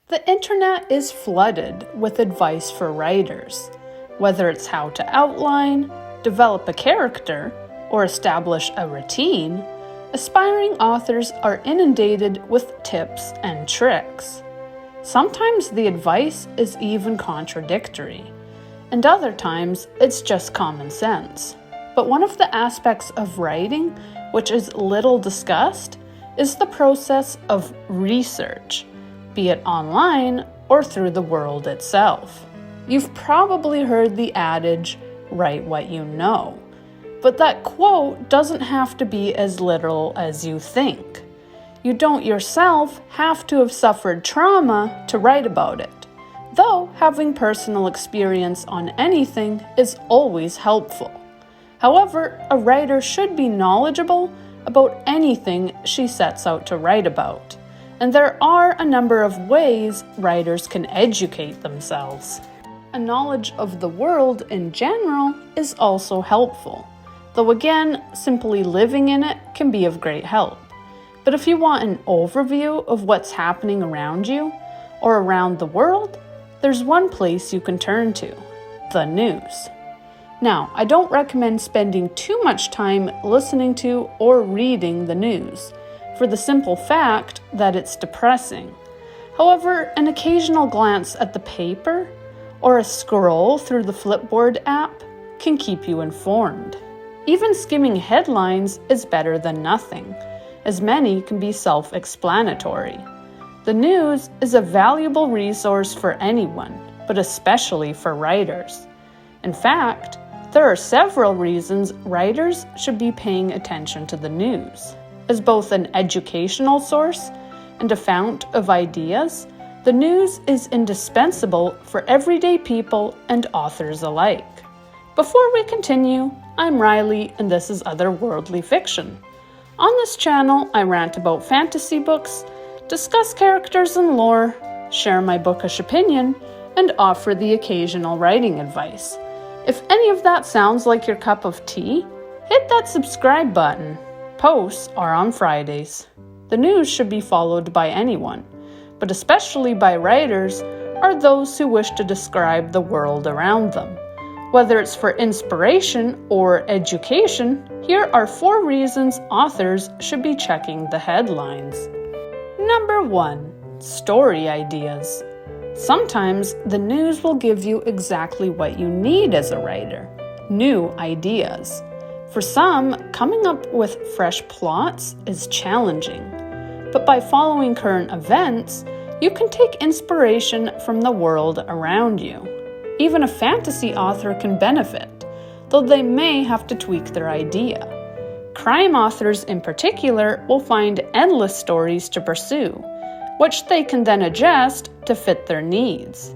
The internet is flooded with advice for writers, whether it's how to outline, develop a character, or establish a routine. Aspiring authors are inundated with tips and tricks. Sometimes the advice is even contradictory, and other times it's just common sense. But one of the aspects of writing, which is little discussed, is the process of research, be it online or through the world itself. You've probably heard the adage, write what you know. But that quote doesn't have to be as literal as you think. You don't yourself have to have suffered trauma to write about it, though having personal experience on anything is always helpful. However, a writer should be knowledgeable about anything she sets out to write about, and there are a number of ways writers can educate themselves. A knowledge of the world in general is also helpful, though again, simply living in it can be of great help. But if you want an overview of what's happening around you or around the world, there's one place you can turn to: the news. Now, I don't recommend spending too much time listening to or reading the news, for the simple fact that it's depressing. However, an occasional glance at the paper or a scroll through the Flipboard app can keep you informed. Even skimming headlines is better than nothing, as many can be self-explanatory. The news is a valuable resource for anyone, but especially for writers. In fact, there are several reasons writers should be paying attention to the news. As both an educational source and a fount of ideas, the news is indispensable for everyday people and authors alike. Before we continue, I'm Riley and this is Otherworldly Fiction. On this channel, I rant about fantasy books, discuss characters and lore, share my bookish opinion, and offer the occasional writing advice. If any of that sounds like your cup of tea, hit that subscribe button. Posts are on Fridays. The news should be followed by anyone, but especially by writers or those who wish to describe the world around them. Whether it's for inspiration or education, here are 4 reasons authors should be checking the headlines. Number 1. Story ideas. Sometimes the news will give you exactly what you need as a writer: new ideas. For some, coming up with fresh plots is challenging, but by following current events, you can take inspiration from the world around you. Even a fantasy author can benefit, though they may have to tweak their idea. Crime authors in particular will find endless stories to pursue, which they can then adjust to fit their needs.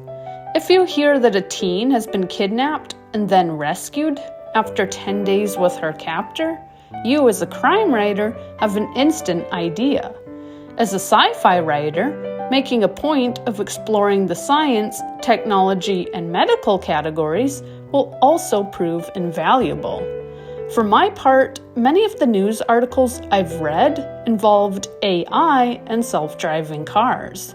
If you hear that a teen has been kidnapped and then rescued after 10 days with her captor, you as a crime writer have an instant idea. As a sci-fi writer, making a point of exploring the science, technology, and medical categories will also prove invaluable. For my part, many of the news articles I've read involved AI and self-driving cars.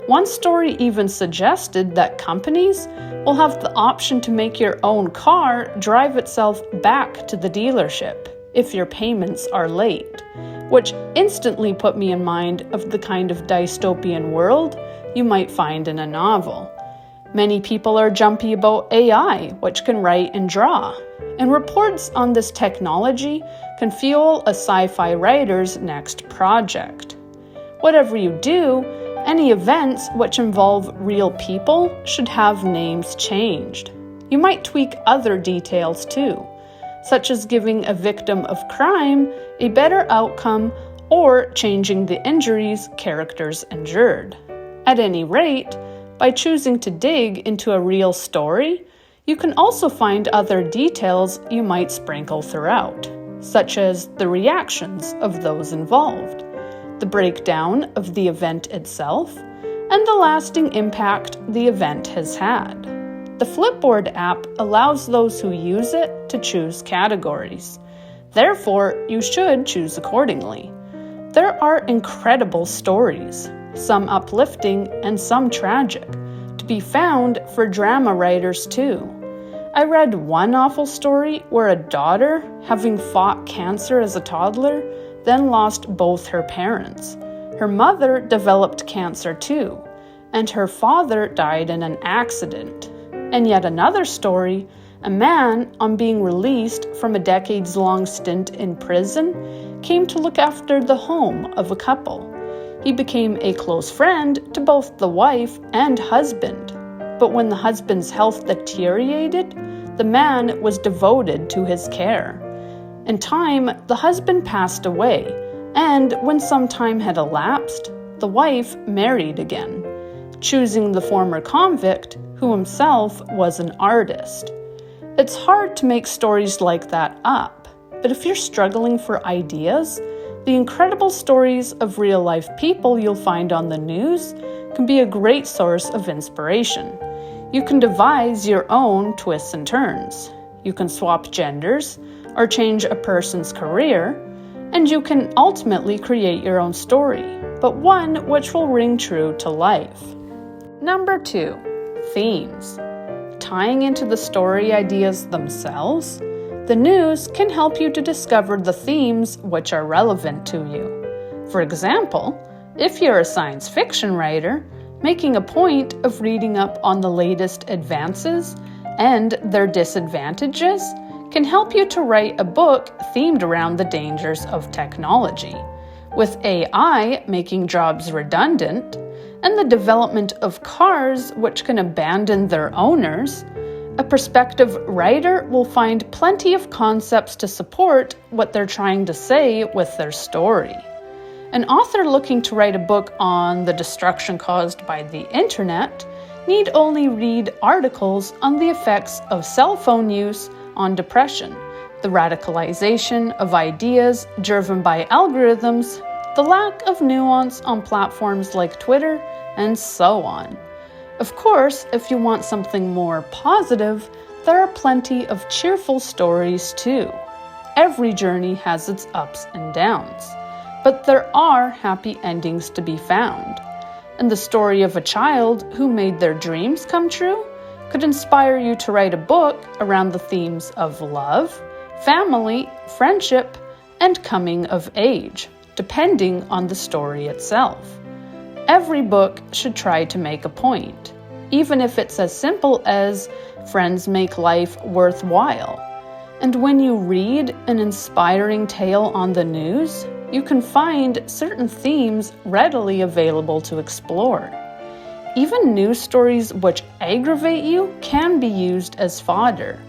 One story even suggested that companies will have the option to make your own car drive itself back to the dealership if your payments are late, which instantly put me in mind of the kind of dystopian world you might find in a novel. Many people are jumpy about AI, which can write and draw, and reports on this technology can fuel a sci-fi writer's next project. Whatever you do, any events which involve real people should have names changed. You might tweak other details too, such as giving a victim of crime a better outcome or changing the injuries characters endured. At any rate, by choosing to dig into a real story, you can also find other details you might sprinkle throughout, such as the reactions of those involved, the breakdown of the event itself, and the lasting impact the event has had. The Flipboard app allows those who use it to choose categories. Therefore, you should choose accordingly. There are incredible stories, some uplifting, and some tragic, to be found for drama writers too. I read one awful story where a daughter, having fought cancer as a toddler, then lost both her parents. Her mother developed cancer too, and her father died in an accident. And yet another story, a man, on being released from a decades-long stint in prison, came to look after the home of a couple. He became a close friend to both the wife and husband. But when the husband's health deteriorated, the man was devoted to his care. In time, the husband passed away, and when some time had elapsed, the wife married again, choosing the former convict, who himself was an artist. It's hard to make stories like that up, but if you're struggling for ideas, the incredible stories of real-life people you'll find on the news can be a great source of inspiration. You can devise your own twists and turns. You can swap genders or change a person's career, and you can ultimately create your own story, but one which will ring true to life. Number 2. Themes. Tying into the story ideas themselves, the news can help you to discover the themes which are relevant to you. For example, if you're a science fiction writer, making a point of reading up on the latest advances and their disadvantages can help you to write a book themed around the dangers of technology. With AI making jobs redundant, and the development of cars which can abandon their owners, a prospective writer will find plenty of concepts to support what they're trying to say with their story. An author looking to write a book on the destruction caused by the internet need only read articles on the effects of cell phone use on depression, the radicalization of ideas driven by algorithms, the lack of nuance on platforms like Twitter, and so on. Of course, if you want something more positive, there are plenty of cheerful stories too. Every journey has its ups and downs, but there are happy endings to be found. And the story of a child who made their dreams come true could inspire you to write a book around the themes of love, family, friendship, and coming of age, depending on the story itself. Every book should try to make a point, even if it's as simple as friends make life worthwhile. And when you read an inspiring tale on the news, you can find certain themes readily available to explore. Even news stories which aggravate you can be used as fodder.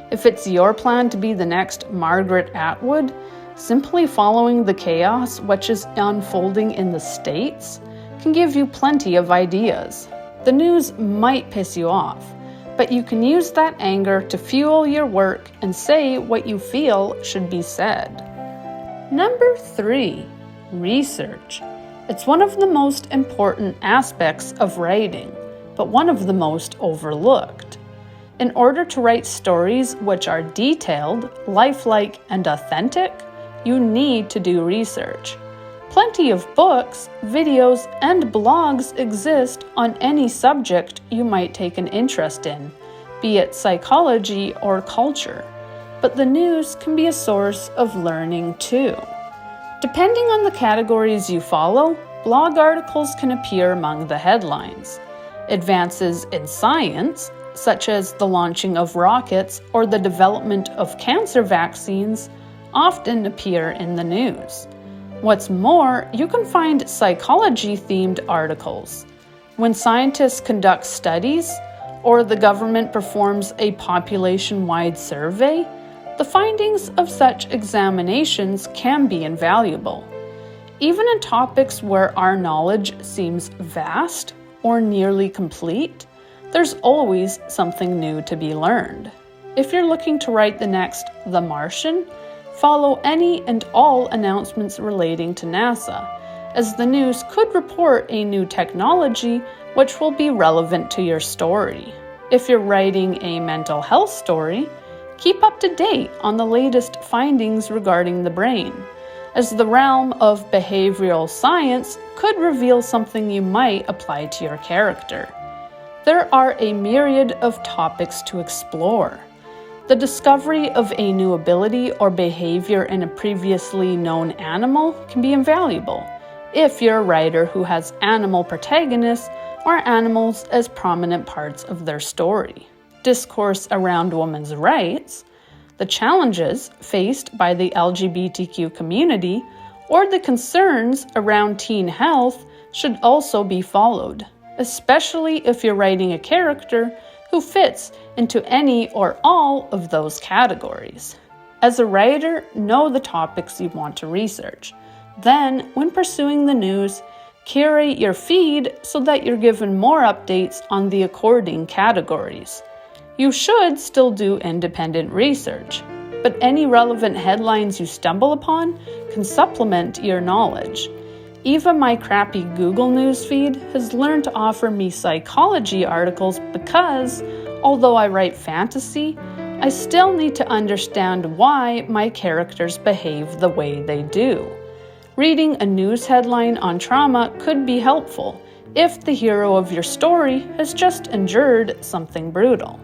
If it's your plan to be the next Margaret Atwood, simply following the chaos which is unfolding in the States can give you plenty of ideas. The news might piss you off, but you can use that anger to fuel your work and say what you feel should be said. Number 3. Research. It's one of the most important aspects of writing, but one of the most overlooked. In order to write stories which are detailed, lifelike, and authentic, you need to do research. Plenty of books, videos, and blogs exist on any subject you might take an interest in, be it psychology or culture. But the news can be a source of learning too. Depending on the categories you follow, blog articles can appear among the headlines. Advances in science, such as the launching of rockets or the development of cancer vaccines, often appear in the news. What's more, you can find psychology-themed articles. When scientists conduct studies, or the government performs a population-wide survey, the findings of such examinations can be invaluable. Even in topics where our knowledge seems vast or nearly complete, there's always something new to be learned. If you're looking to write the next The Martian, follow any and all announcements relating to NASA, as the news could report a new technology which will be relevant to your story. If you're writing a mental health story, keep up to date on the latest findings regarding the brain, as the realm of behavioral science could reveal something you might apply to your character. There are a myriad of topics to explore. The discovery of a new ability or behavior in a previously known animal can be invaluable if you're a writer who has animal protagonists or animals as prominent parts of their story. Discourse around women's rights, the challenges faced by the LGBTQ community, or the concerns around teen health should also be followed, especially if you're writing a character who fits into any or all of those categories. As a writer, know the topics you want to research. Then, when pursuing the news, curate your feed so that you're given more updates on the according categories. You should still do independent research, but any relevant headlines you stumble upon can supplement your knowledge. Even my crappy Google newsfeed has learned to offer me psychology articles because, although I write fantasy, I still need to understand why my characters behave the way they do. Reading a news headline on trauma could be helpful if the hero of your story has just endured something brutal.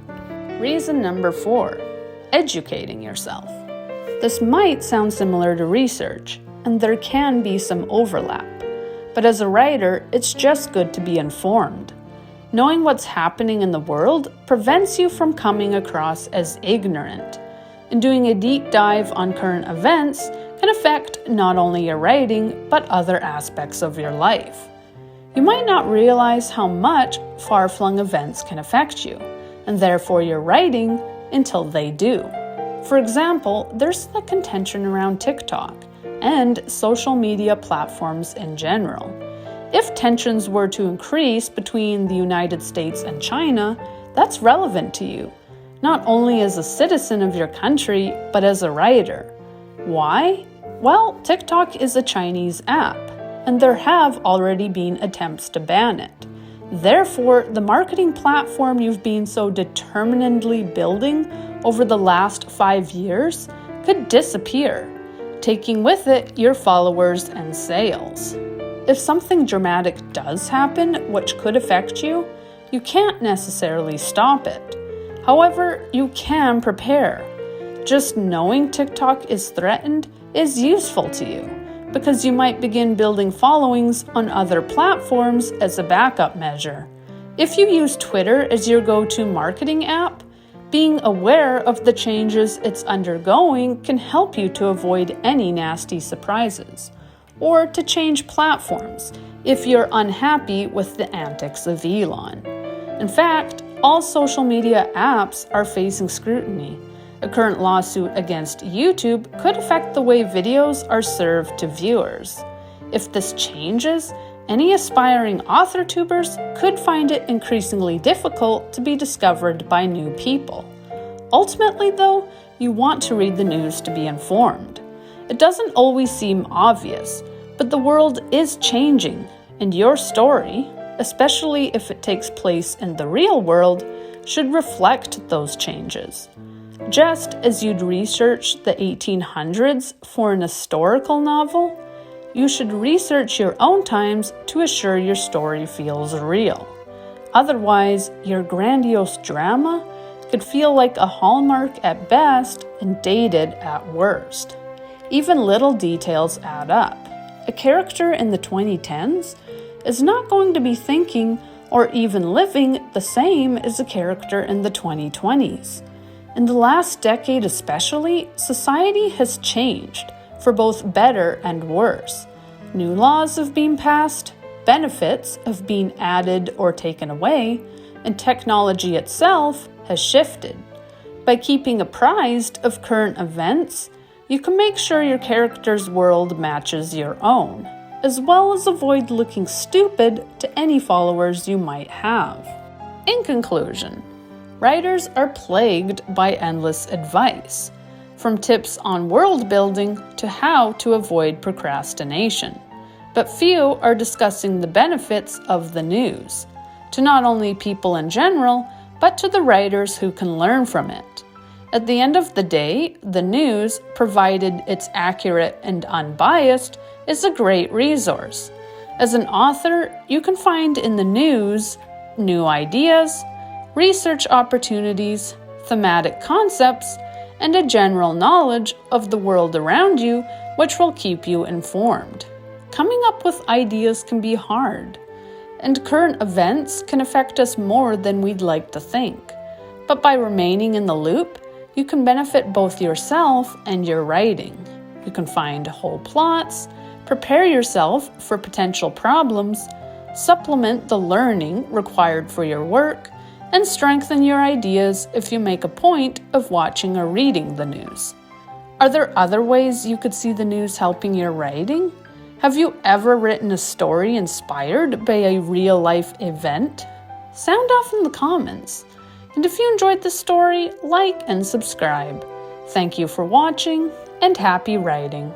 Reason number 4, educating yourself. This might sound similar to research, and there can be some overlap. But as a writer, it's just good to be informed. Knowing what's happening in the world prevents you from coming across as ignorant. And doing a deep dive on current events can affect not only your writing, but other aspects of your life. You might not realize how much far-flung events can affect you, and therefore your writing, until they do. For example, there's the contention around TikTok and social media platforms in general. If tensions were to increase between the United States and China, that's relevant to you, not only as a citizen of your country, but as a writer. Why? Well, TikTok is a Chinese app, and there have already been attempts to ban it. Therefore, the marketing platform you've been so determinedly building over the last 5 years could disappear, taking with it your followers and sales. If something dramatic does happen, which could affect you, you can't necessarily stop it. However, you can prepare. Just knowing TikTok is threatened is useful to you, because you might begin building followings on other platforms as a backup measure. If you use Twitter as your go-to marketing app, being aware of the changes it's undergoing can help you to avoid any nasty surprises, or to change platforms if you're unhappy with the antics of Elon. In fact, all social media apps are facing scrutiny. A current lawsuit against YouTube could affect the way videos are served to viewers. If this changes, any aspiring author-tubers could find it increasingly difficult to be discovered by new people. Ultimately, though, you want to read the news to be informed. It doesn't always seem obvious, but the world is changing, and your story, especially if it takes place in the real world, should reflect those changes. Just as you'd research the 1800s for an historical novel, you should research your own times to assure your story feels real. Otherwise, your grandiose drama could feel like a hallmark at best and dated at worst. Even little details add up. A character in the 2010s is not going to be thinking or even living the same as a character in the 2020s. In the last decade especially, society has changed, for both better and worse. New laws have been passed, benefits have been added or taken away, and technology itself has shifted. By keeping apprised of current events, you can make sure your character's world matches your own, as well as avoid looking stupid to any followers you might have. In conclusion, writers are plagued by endless advice, from tips on world building to how to avoid procrastination. But few are discussing the benefits of the news, to not only people in general, but to the writers who can learn from it. At the end of the day, the news, provided it's accurate and unbiased, is a great resource. As an author, you can find in the news new ideas, research opportunities, thematic concepts, and a general knowledge of the world around you, which will keep you informed. Coming up with ideas can be hard, and current events can affect us more than we'd like to think. But by remaining in the loop, you can benefit both yourself and your writing. You can find whole plots, prepare yourself for potential problems, supplement the learning required for your work, and strengthen your ideas if you make a point of watching or reading the news. Are there other ways you could see the news helping your writing? Have you ever written a story inspired by a real-life event? Sound off in the comments. And if you enjoyed the story, like and subscribe. Thank you for watching, and happy writing.